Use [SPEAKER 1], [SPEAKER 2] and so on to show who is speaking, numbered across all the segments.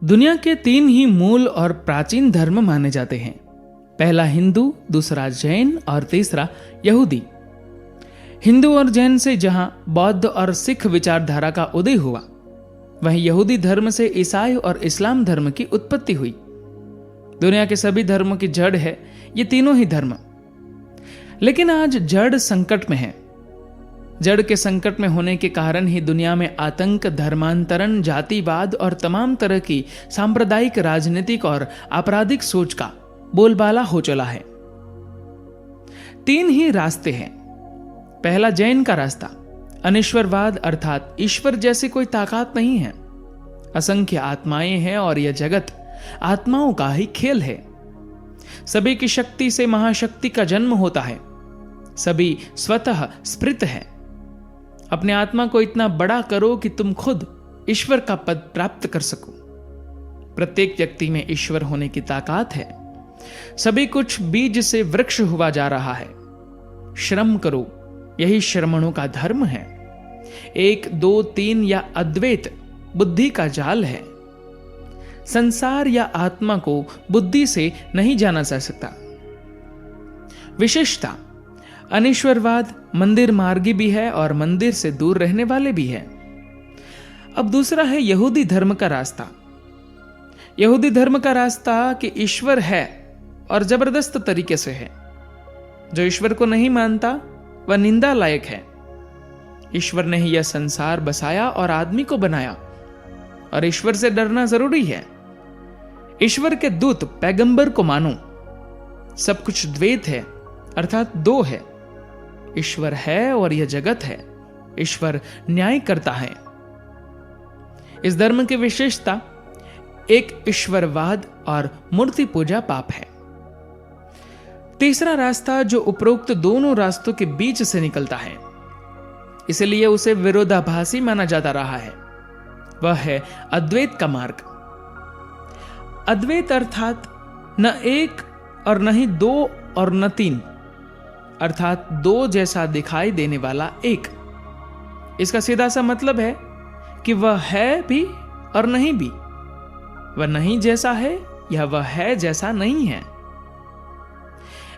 [SPEAKER 1] दुनिया के 3 ही मूल और प्राचीन धर्म माने जाते हैं। पहला हिंदू, दूसरा जैन और तीसरा यहूदी। हिंदू और जैन से जहां बौद्ध और सिख विचारधारा का उदय हुआ, वहीं यहूदी धर्म से ईसाई और इस्लाम धर्म की उत्पत्ति हुई। दुनिया के सभी धर्मों की जड़ है ये तीनों ही धर्म। लेकिन आज जड़ संकट में है। जड़ के संकट में होने के कारण ही दुनिया में आतंक, धर्मांतरण, जातिवाद और तमाम तरह की सांप्रदायिक, राजनीतिक और आपराधिक सोच का बोलबाला हो चला है। 3 ही रास्ते हैं। पहला जैन का रास्ता, अनिश्वरवाद, अर्थात ईश्वर जैसी कोई ताकत नहीं है। असंख्य आत्माएं हैं और यह जगत आत्माओं का ही खेल है। सभी की शक्ति से महाशक्ति का जन्म होता है। सभी स्वतः स्फृत है। अपने आत्मा को इतना बड़ा करो कि तुम खुद ईश्वर का पद प्राप्त कर सको। प्रत्येक व्यक्ति में ईश्वर होने की ताकत है। सभी कुछ बीज से वृक्ष हुआ जा रहा है। श्रम करो, यही श्रमणों का धर्म है। 1, 2, 3 या अद्वैत बुद्धि का जाल है। संसार या आत्मा को बुद्धि से नहीं जाना जा सकता। विशेषता, अनिश्वरवाद मंदिर मार्गी भी है और मंदिर से दूर रहने वाले भी है। अब दूसरा है यहूदी धर्म का रास्ता। यहूदी धर्म का रास्ता कि ईश्वर है और जबरदस्त तरीके से है। जो ईश्वर को नहीं मानता वह निंदा लायक है। ईश्वर ने ही यह संसार बसाया और आदमी को बनाया, और ईश्वर से डरना जरूरी है। ईश्वर के दूत, पैगंबर को मानो। सब कुछ द्वैत है, अर्थात 2 है। ईश्वर है और यह जगत है। ईश्वर न्याय करता है। इस धर्म की विशेषता, एक ईश्वरवाद और मूर्ति पूजा पाप है। तीसरा रास्ता जो उपरोक्त दोनों रास्तों के बीच से निकलता है, इसलिए उसे विरोधाभासी माना जाता रहा है, वह है अद्वैत का मार्ग। अद्वैत अर्थात न 1 और न ही 2 और न 3, अर्थात 2 जैसा दिखाई देने वाला एक। इसका सीधा सा मतलब है कि वह है भी और नहीं भी। वह नहीं जैसा है या वह है जैसा नहीं है।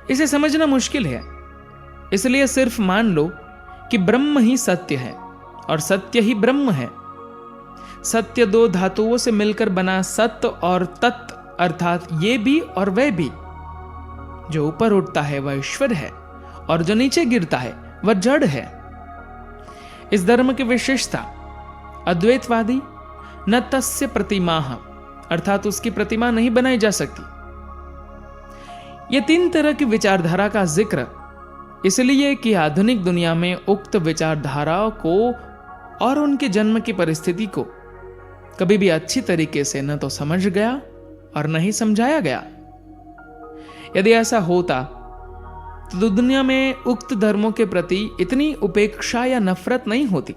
[SPEAKER 1] इसे समझना मुश्किल है, इसलिए सिर्फ मान लो कि ब्रह्म ही सत्य है और सत्य ही ब्रह्म है। सत्य 2 धातुओं से मिलकर बना सत्य और तत्, अर्थात ये भी और वह भी। जो ऊपर उठता है वह ईश्वर है और जो नीचे गिरता है वह जड़ है। इस धर्म की विशेषता, अद्वैतवादी न तस्य प्रतिमाह, अर्थात उसकी प्रतिमा नहीं बनाई जा सकती। ये 3 तरह की विचारधारा का जिक्र इसलिए कि आधुनिक दुनिया में उक्त विचारधारा को और उनके जन्म की परिस्थिति को कभी भी अच्छी तरीके से न तो समझ गया और न ही समझाया गया। यदि ऐसा होता तो दुनिया में उक्त धर्मों के प्रति इतनी उपेक्षा या नफरत नहीं होती।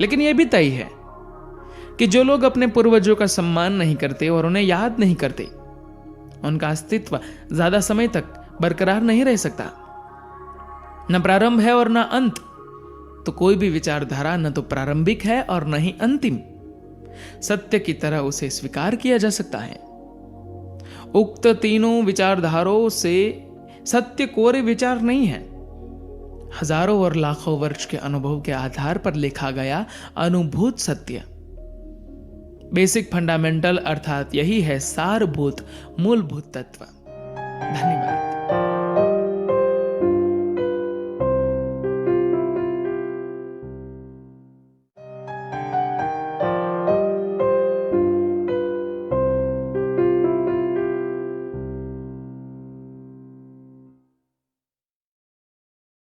[SPEAKER 1] लेकिन यह भी तय है कि जो लोग अपने पूर्वजों का सम्मान नहीं करते और उन्हें याद नहीं करते, उनका अस्तित्व ज्यादा समय तक बरकरार नहीं रह सकता। न प्रारंभ है और न अंत। तो कोई भी विचारधारा न तो प्रारंभिक है और न ही अंतिम। सत्य की तरह उसे स्वीकार किया जा सकता है। उक्त तीनों विचारधाराओं से सत्य कोरे विचार नहीं है। हजारों और लाखों वर्ष के अनुभव के आधार पर लिखा गया अनुभूत सत्य, बेसिक फंडामेंटल, अर्थात यही है सारभूत मूलभूत तत्व। धन्यवाद।